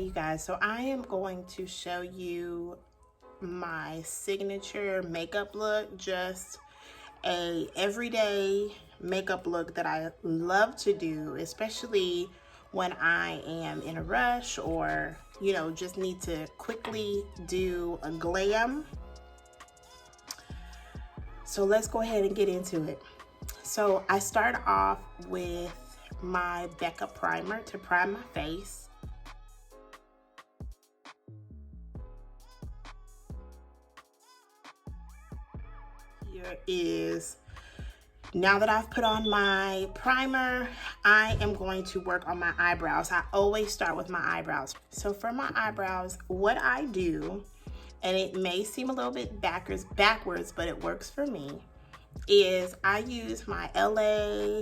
you guys, so I am going to show you my signature makeup look, just a everyday makeup look that I love to do, especially when I am in a rush or, you know, just need to quickly do a glam. So let's go ahead and get into it. So I start off with my Becca primer to prime my face. Here is, now that I've put on my primer, I am going to work on my eyebrows. I always start with my eyebrows. So for my eyebrows, what I do, and it may seem a little bit backwards, but it works for me, is I use my LA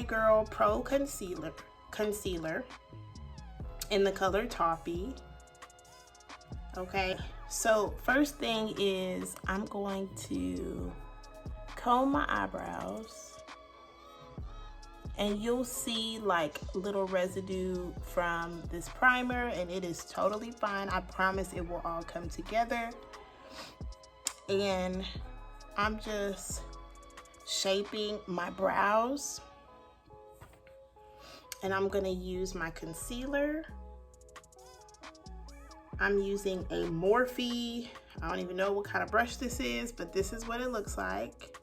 Girl Pro Concealer in the color Toffee. Okay, so first thing is I'm going to comb my eyebrows, and you'll see like little residue from this primer, and it is totally fine. I promise it will all come together. And I'm just shaping my brows, and I'm gonna use my concealer. I'm using a Morphe. I don't even know what kind of brush this is, but this is what it looks like.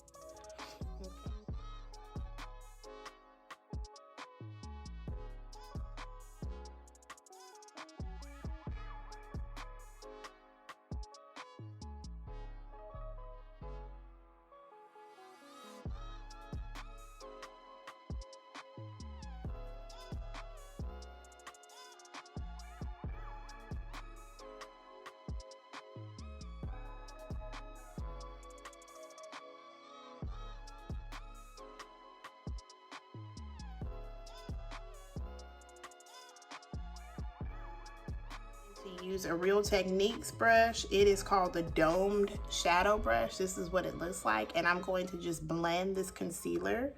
To use a Real Techniques brush. It is called the domed shadow brush. This is what it looks like, and I'm going to just blend this concealer.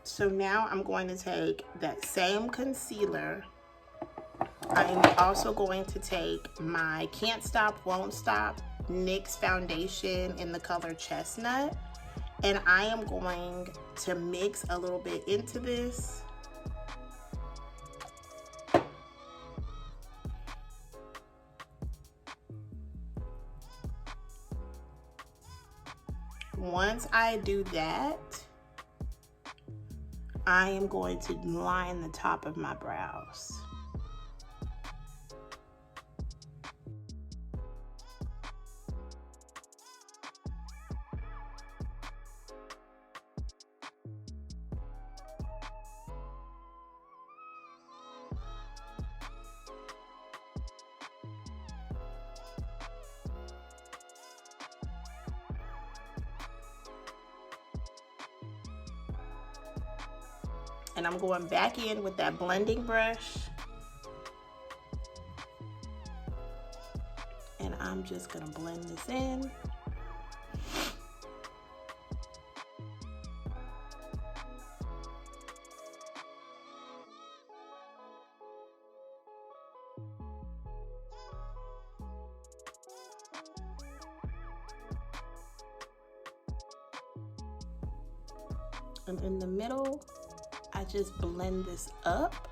So now I'm going to take that same concealer. I'm also going to take my Can't Stop, Won't Stop NYX foundation in the color Chestnut, and I am going to mix a little bit into this. Once I do that, I am going to line the top of my brows. And I'm going back in with that blending brush, and I'm just gonna blend this in. And in the middle, I just blend this up.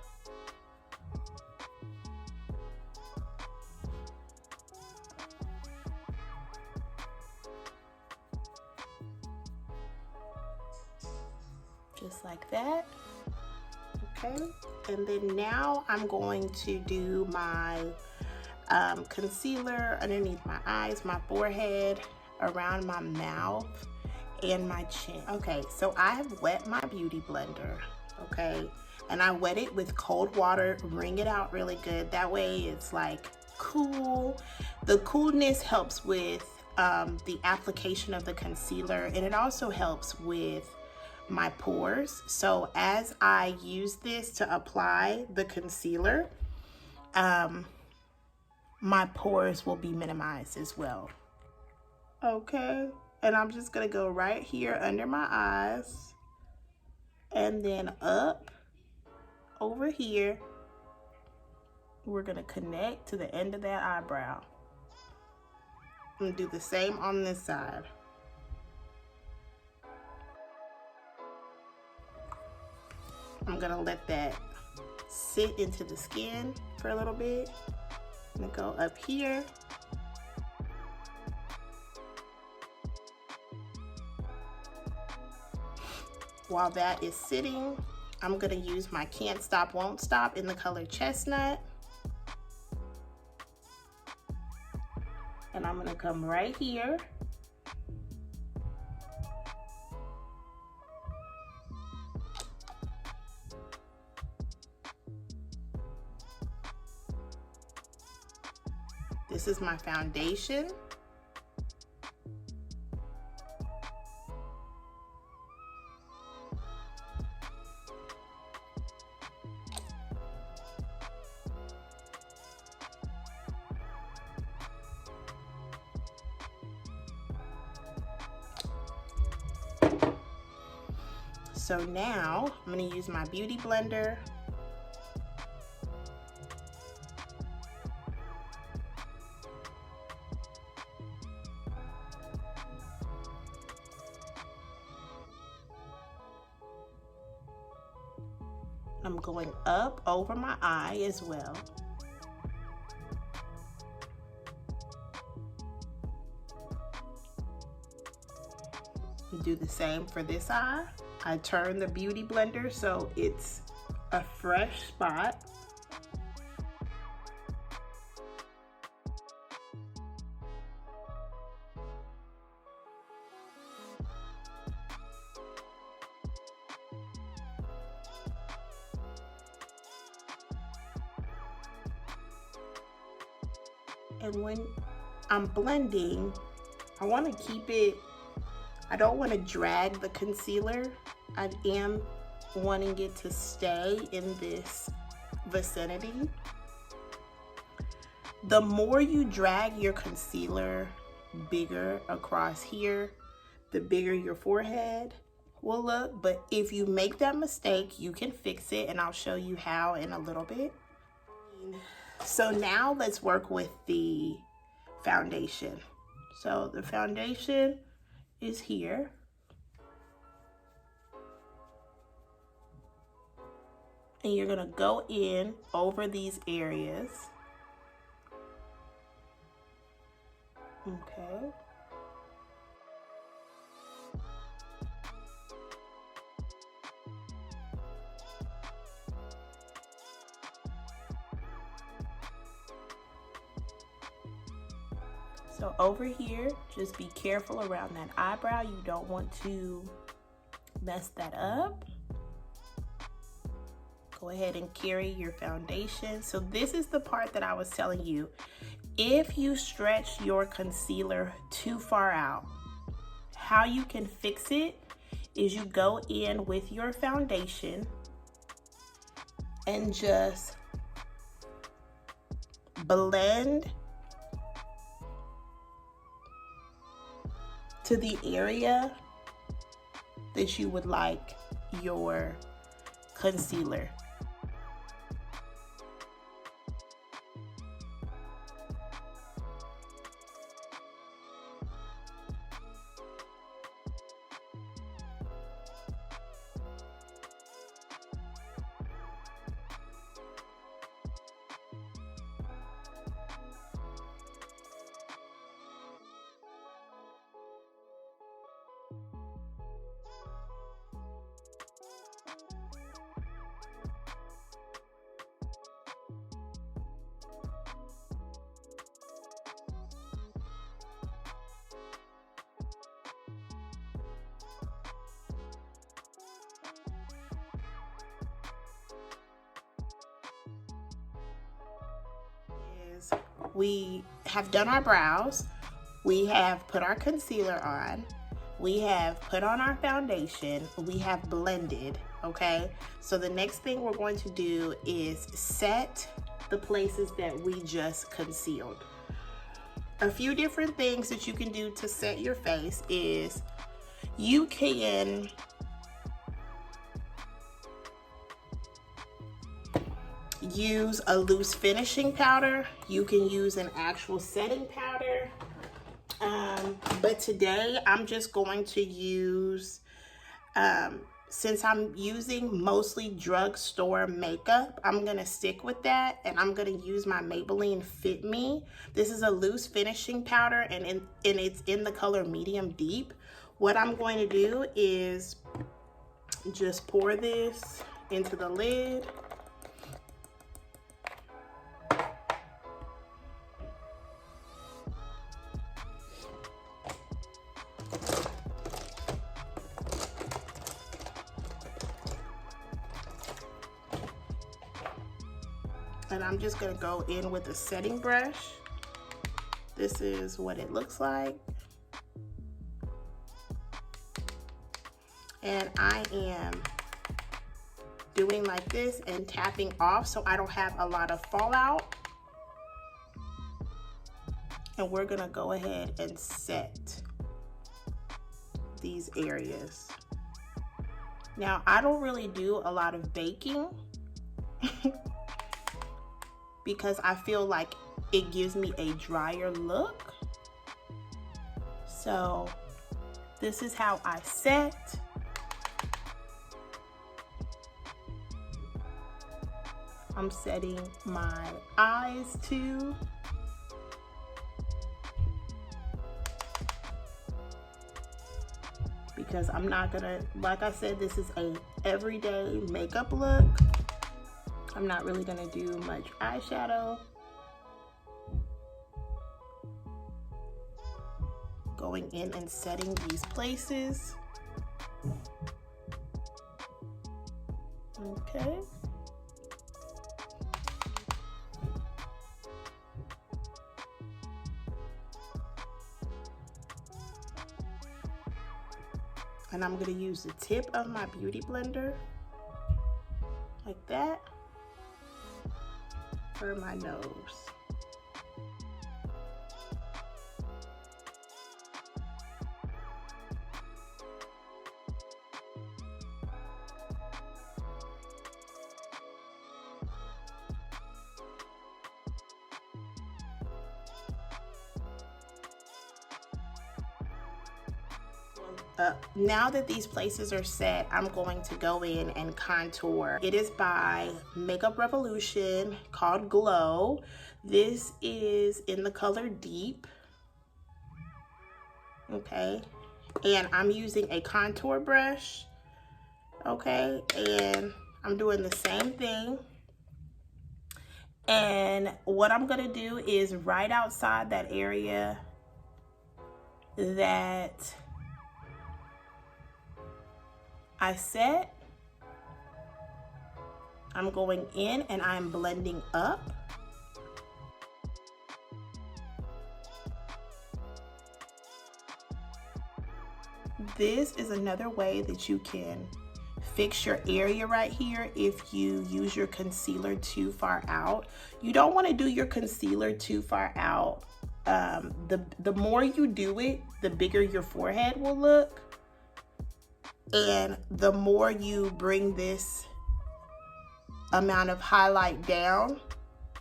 Just like that. Okay, and then now I'm going to do my concealer underneath my eyes, my forehead, around my mouth, and my chin. Okay, so I have wet my beauty blender. Okay, and I wet it with cold water, wring it out really good. That way it's like cool. The coolness helps with the application of the concealer, and it also helps with my pores. So as I use this to apply the concealer, my pores will be minimized as well. Okay, and I'm just gonna go right here under my eyes and then up over here. We're gonna connect to the end of that eyebrow. I'm gonna do the same on this side. I'm gonna let that sit into the skin for a little bit. I'm gonna go up here. While that is sitting, I'm gonna use my Can't Stop, Won't Stop in the color Chestnut. And I'm gonna come right here. This is my foundation. So now I'm going to use my beauty blender. I'm going up over my eye as well. Do the same for this eye. I turn the beauty blender so it's a fresh spot. And when I'm blending, I want to keep it, I don't want to drag the concealer. I am wanting it to stay in this vicinity. The more you drag your concealer bigger across here, the bigger your forehead will look. But if you make that mistake, you can fix it, and I'll show you how in a little bit. So now let's work with the foundation. So the foundation is here. And you're gonna go in over these areas. Okay. So over here, just be careful around that eyebrow. You don't want to mess that up. Go ahead and carry your foundation. So this is the part that I was telling you. If you stretch your concealer too far out, how you can fix it is you go in with your foundation and just blend to the area that you would like your concealer. We have done our brows. We have put our concealer on. We have put on our foundation. We have blended, okay? So the next thing we're going to do is set the places that we just concealed. A few different things that you can do to set your face is you can use a loose finishing powder. You can use an actual setting powder. But today I'm just going to use, since I'm using mostly drugstore makeup, I'm gonna stick with that, and I'm gonna use my Maybelline Fit Me. This is a loose finishing powder, and it's in the color medium deep. What I'm going to do is just pour this into the lid. And I'm just gonna go in with a setting brush. This is what it looks like. And I am doing like this and tapping off so I don't have a lot of fallout. And we're gonna go ahead and set these areas. Now, I don't really do a lot of baking because I feel like it gives me a drier look. So this is how I set. I'm setting my eyes too. Because I'm not gonna, like I said, this is a everyday makeup look. I'm not really gonna do much eyeshadow. Going in and setting these places. Okay. And I'm gonna use the tip of my beauty blender, like that, for my nose. Now that these places are set, I'm going to go in and contour. It is by Makeup Revolution, called Glow. This is in the color Deep. Okay, and I'm using a contour brush. Okay, and I'm doing the same thing. And what I'm gonna do is right outside that area that I set, I'm going in and I'm blending up. This is another way that you can fix your area right here if you use your concealer too far out. You don't want to do your concealer too far out. The more you do it, the bigger your forehead will look. And the more you bring this amount of highlight down,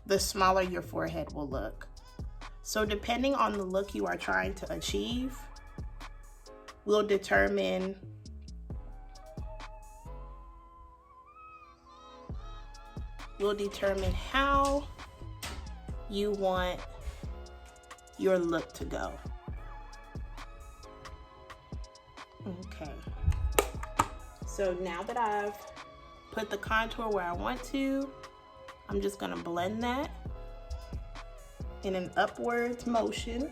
the smaller your forehead will look. So depending on the look you are trying to achieve, will determine how you want your look to go. Okay. So now that I've put the contour where I want to, I'm just gonna blend that in an upwards motion.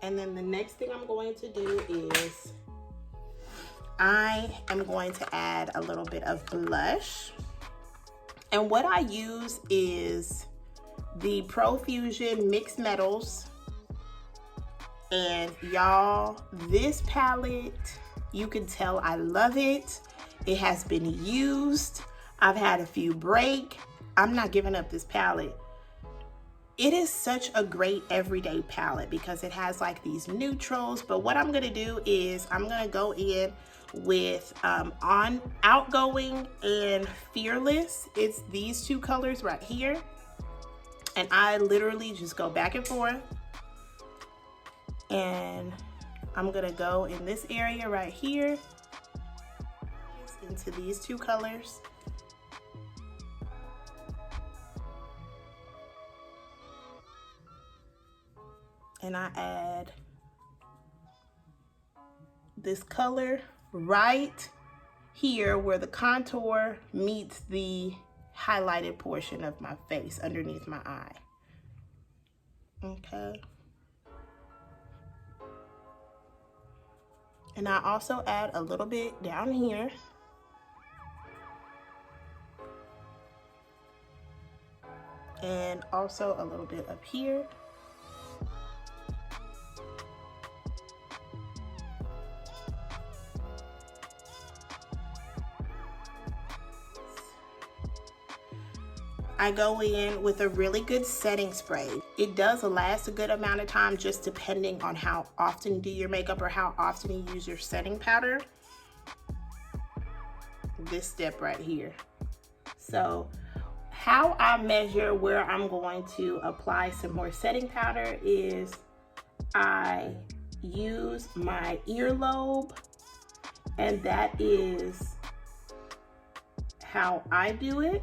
And then the next thing I'm going to do is I am going to add a little bit of blush. And what I use is the Profusion Mixed Metals. And y'all, this palette, you can tell I love it. It has been used. I've had a few break. I'm not giving up this palette. It is such a great everyday palette because it has like these neutrals. But what I'm gonna do is I'm gonna go in with on Outgoing and Fearless. It's these two colors right here. And I literally just go back and forth. And I'm gonna go in this area right here into these two colors. And I add this color right here where the contour meets the highlighted portion of my face underneath my eye. Okay. And I also add a little bit down here. And also a little bit up here. I go in with a really good setting spray. It does last a good amount of time just depending on how often you do your makeup or how often you use your setting powder. This step right here. So how I measure where I'm going to apply some more setting powder is I use my earlobe, and that is how I do it.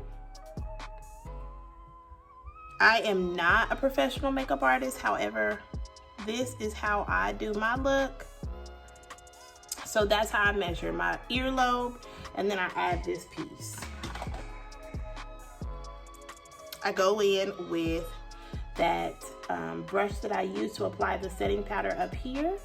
I am not a professional makeup artist. However, this is how I do my look. So that's how I measure my earlobe, and then I add this piece. I go in with that brush that I use to apply the setting powder up here.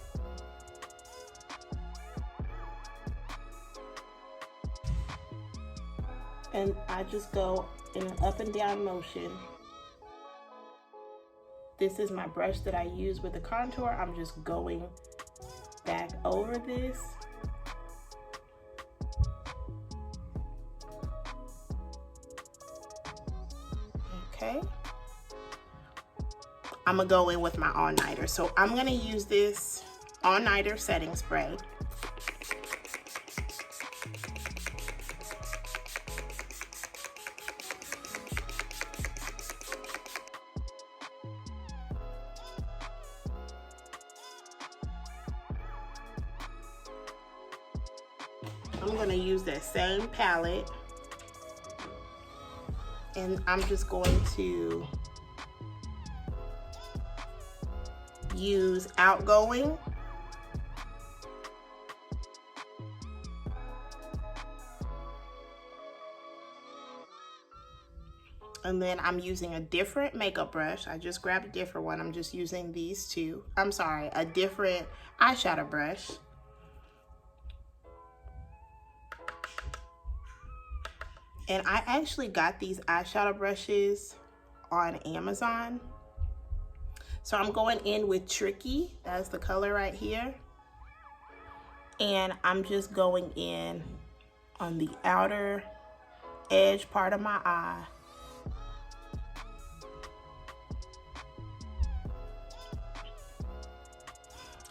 And I just go in an up and down motion. This is my brush that I use with the contour. I'm just going back over this. Okay. I'm gonna go in with my all-nighter. So I'm gonna use this all-nighter setting spray. I'm gonna use that same palette, and I'm just going to use Outgoing. And then I'm using a different makeup brush. I just grabbed a different one. I'm just using these two. I'm sorry, a different eyeshadow brush. And I actually got these eyeshadow brushes on Amazon. So I'm going in with Tricky. That's the color right here. And I'm just going in on the outer edge part of my eye.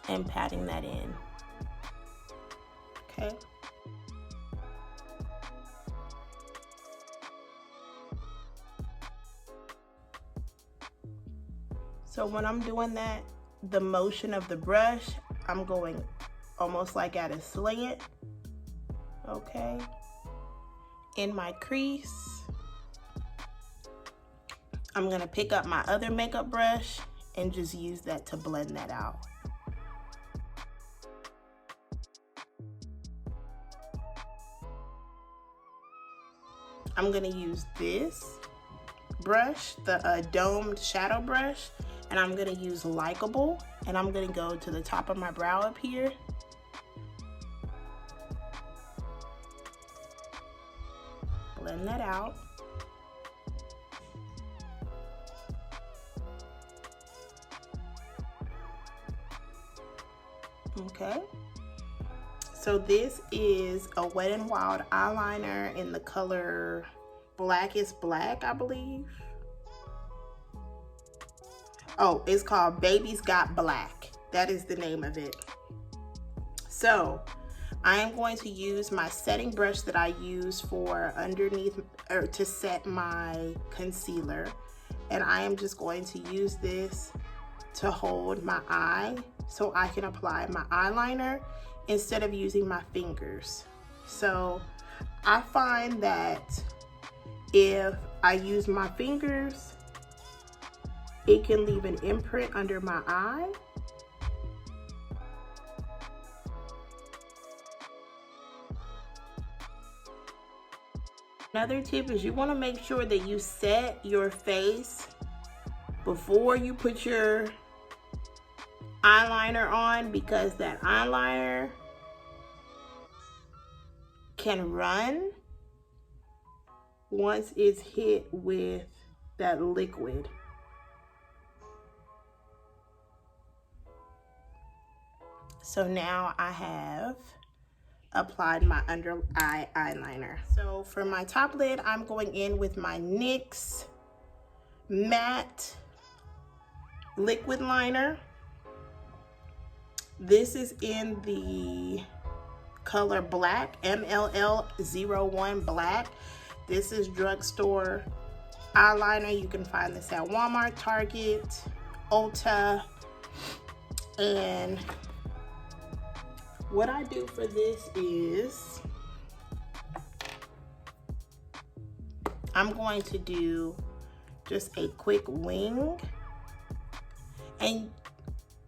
And patting that in. Okay. So when I'm doing that, the motion of the brush, I'm going almost like at a slant, okay? In my crease, I'm gonna pick up my other makeup brush and just use that to blend that out. I'm gonna use this brush, the domed shadow brush, and I'm gonna use Likeable, and I'm gonna go to the top of my brow up here. Blend that out. Okay. So this is a Wet n Wild eyeliner in the color Black is Black, I believe. Oh, it's called Baby's Got Black. That is the name of it. So I am going to use my setting brush that I use for underneath or to set my concealer. And I am just going to use this to hold my eye so I can apply my eyeliner instead of using my fingers. So I find that if I use my fingers, it can leave an imprint under my eye. Another tip is you want to make sure that you set your face before you put your eyeliner on, because that eyeliner can run once it's hit with that liquid. So now I have applied my under eye eyeliner. So for my top lid, I'm going in with my NYX matte liquid liner. This is in the color Black, MLL01 Black. This is drugstore eyeliner. You can find this at Walmart, Target, Ulta. And what I do for this is I'm going to do just a quick wing. And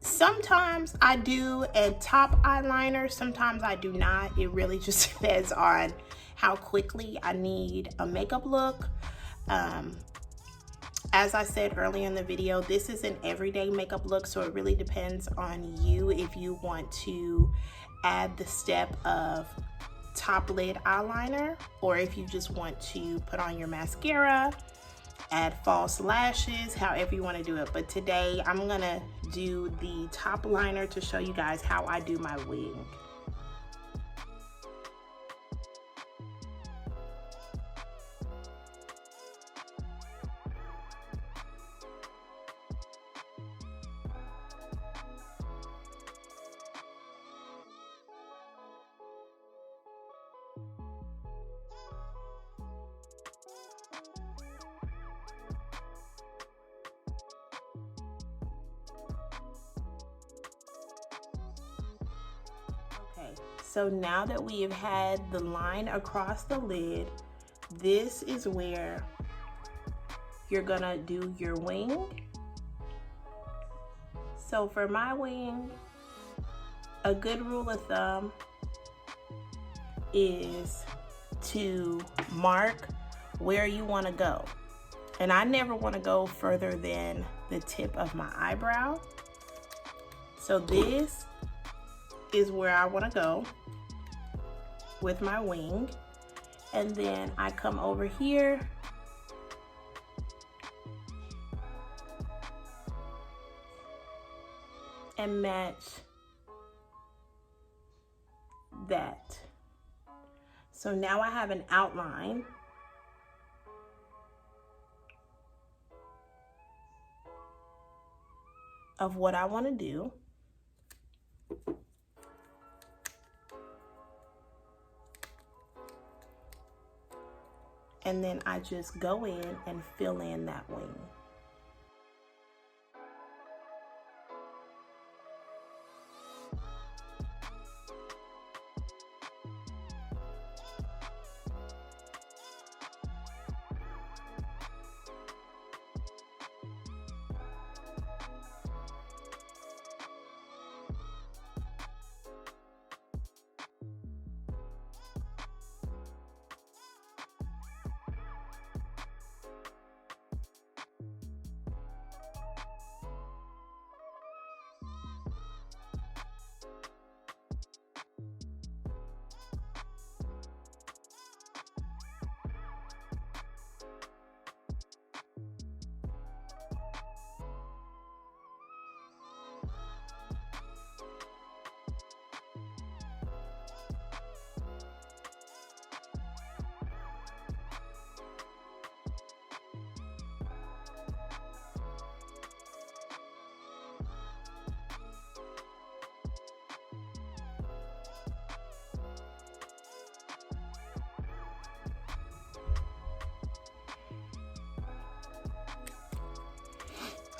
sometimes I do a top eyeliner, sometimes I do not. It really just depends on how quickly I need a makeup look. As I said earlier in the video, this is an everyday makeup look, so it really depends on you if you want to add the step of top lid eyeliner, or if you just want to put on your mascara, add false lashes, however you want to do it. But today I'm gonna do the top liner to show you guys how I do my wing. So now that we have had the line across the lid, this is where you're gonna do your wing. So for my wing, a good rule of thumb is to mark where you wanna go. And I never wanna go further than the tip of my eyebrow. So this is where I wanna go with my wing, and then I come over here and match that. So now I have an outline of what I want to do. And then I just go in and fill in that wing.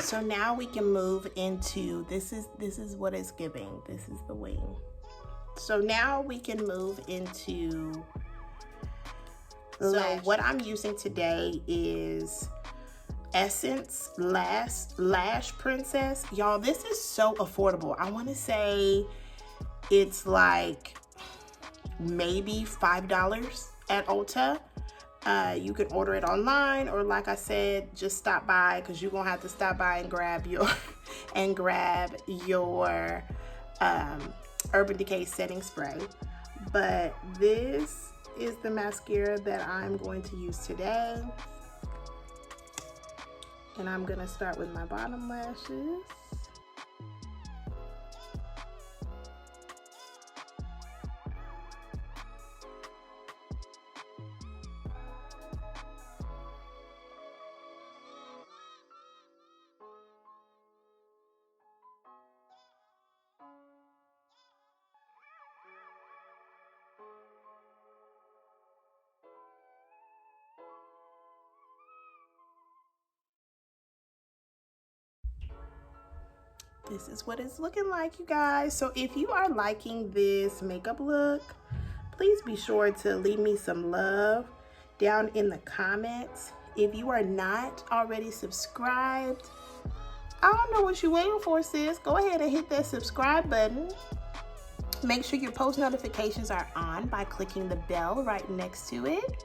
So now we can move into, this is what it's giving. This is the wing. So now we can move into, so what I'm using today is Essence Lash Princess. Y'all, this is so affordable. I want to say it's like maybe $5 at Ulta. You can order it online, or like I said, just stop by, because you're gonna have to stop by and grab your Urban Decay setting spray. But this is the mascara that I'm going to use today, and I'm gonna start with my bottom lashes. This is what it's looking like, you guys. So if you are liking this makeup look, please be sure to leave me some love down in the comments. If you are not already subscribed, I don't know what you're waiting for, sis. Go ahead and hit that subscribe button. Make sure your post notifications are on by clicking the bell right next to it,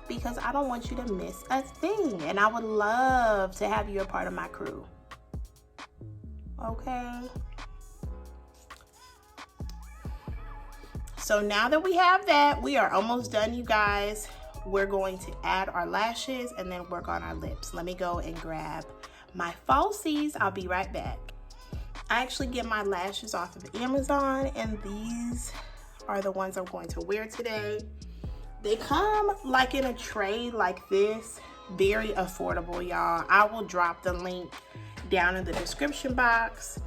because I don't want you to miss a thing, and I would love to have you a part of my crew. Okay. So now that we have that, we are almost done, you guys. We're going to add our lashes and then work on our lips. Let me go and grab my falsies. I'll be right back. I actually get my lashes off of Amazon, and these are the ones I'm going to wear today. They come like in a tray like this. Very affordable, y'all. I will drop the link down in the description box.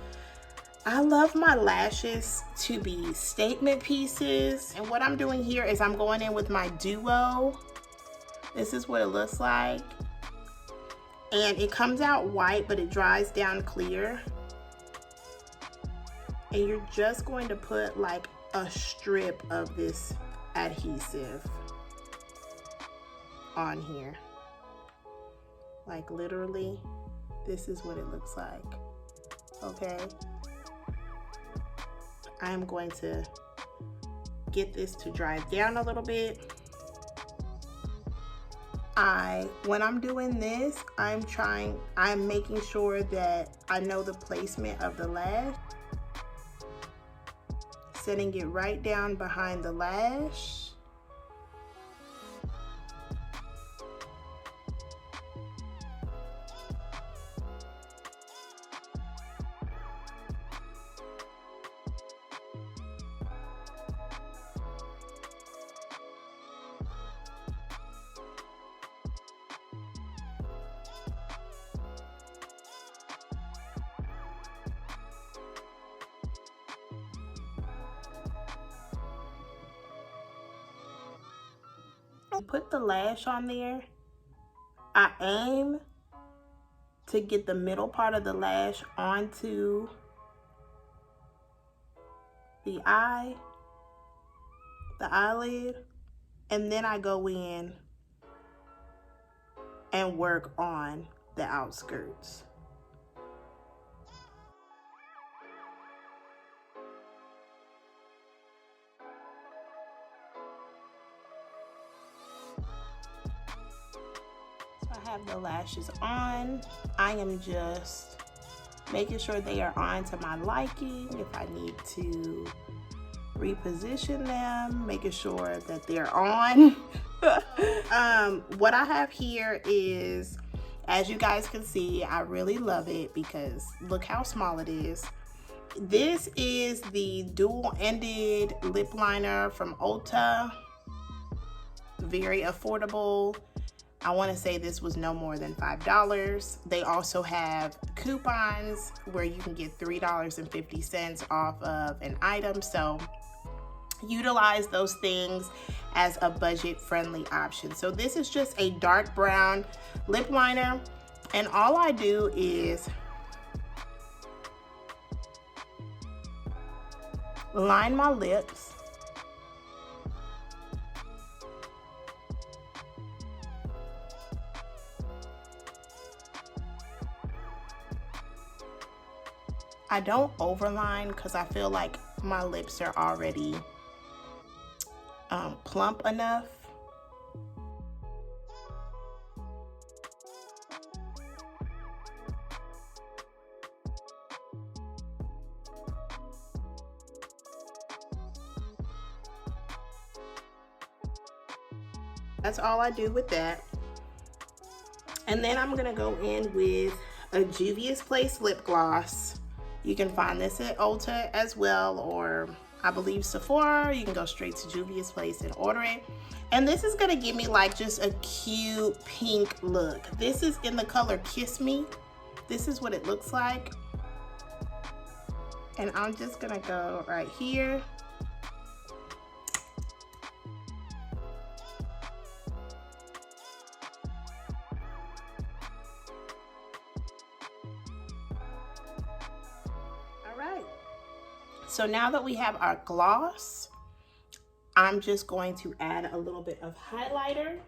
I love my lashes to be statement pieces, and what I'm doing here is I'm going in with my Duo. This is what it looks like, and it comes out white but it dries down clear, and you're just going to put like a strip of this adhesive on here. Like literally, this is what it looks like. Okay, I'm going to get this to dry down a little bit. When I'm doing this, I'm making sure that I know the placement of the lash, setting it right down behind the lash. Put the lash on there. I aim to get the middle part of the lash onto the eyelid, and then I go in and work on the outskirts. I have the lashes on. I am just making sure they are on to my liking. If I need to reposition them, making sure that they're on. What I have here is, as you guys can see, I really love it because look how small it is. This is the dual-ended lip liner from Ulta. Very affordable. I want to say this was no more than $5. They also have coupons where you can get $3.50 off of an item. So utilize those things as a budget-friendly option. So this is just a dark brown lip liner. And all I do is line my lips. I don't overline because I feel like my lips are already plump enough. That's all I do with that. And then I'm gonna go in with a Juvia's Place lip gloss. You can find this at Ulta as well, or I believe Sephora. You can go straight to Juvia's Place and order it. And this is gonna give me like just a cute pink look. This is in the color Kiss Me. This is what it looks like. And I'm just gonna go right here. So now that we have our gloss, I'm just going to add a little bit of highlighter.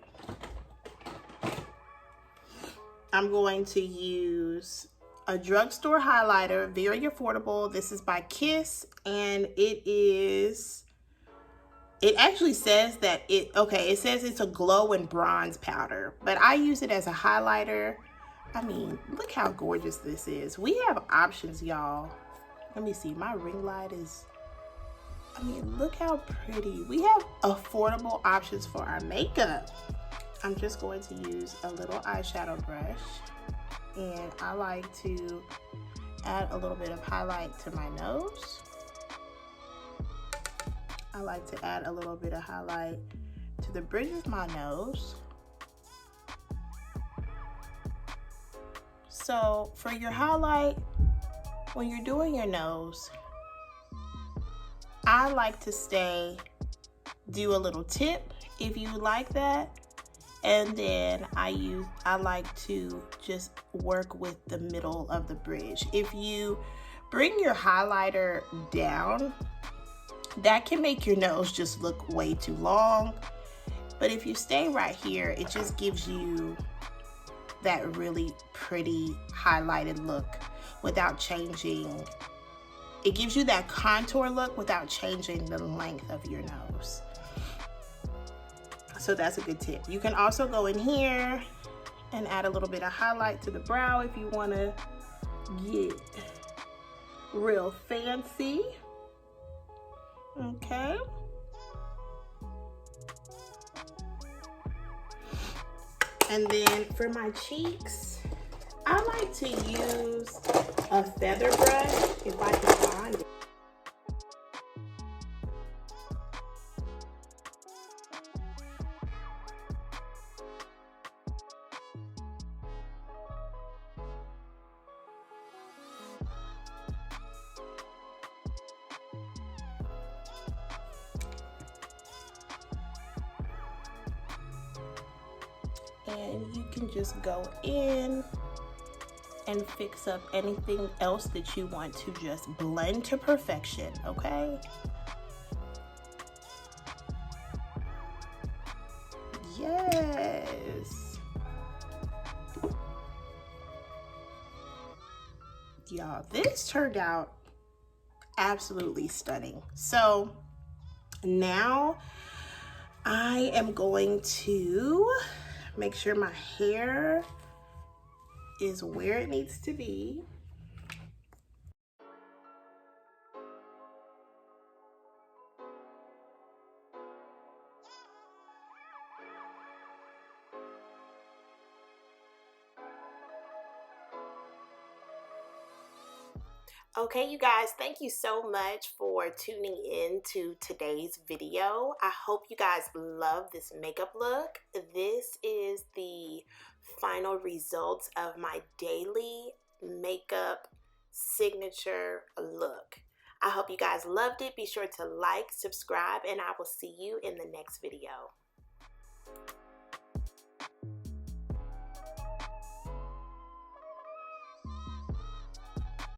I'm going to use a drugstore highlighter, very affordable. This is by Kiss, and it actually says that it says it's a glow and bronze powder, but I use it as a highlighter. I mean, look how gorgeous this is. We have options, y'all. Let me see, my ring light is, I mean, look how pretty. We have affordable options for our makeup. I'm just going to use a little eyeshadow brush, and I like to add a little bit of highlight to my nose. I like to add a little bit of highlight to the bridge of my nose. So for your highlight, when you're doing your nose, I like to do a little tip if you like that. And then I like to just work with the middle of the bridge. If you bring your highlighter down, that can make your nose just look way too long. But if you stay right here, it just gives you that really pretty highlighted look without changing. It gives you that contour look without changing the length of your nose. So that's a good tip. You can also go in here and add a little bit of highlight to the brow if you want to get real fancy. Okay. And then for my cheeks, I like to use a feather brush if I can find it. And you can just go in and fix up anything else that you want to just blend to perfection, okay? Yes. Y'all, this turned out absolutely stunning. So now I am going to make sure my hair is where it needs to be. Okay, you guys, thank you so much for tuning in to today's video. I hope you guys love this makeup look. This is the final results of my daily makeup signature look. I hope you guys loved it. Be sure to like, subscribe, and I will see you in the next video.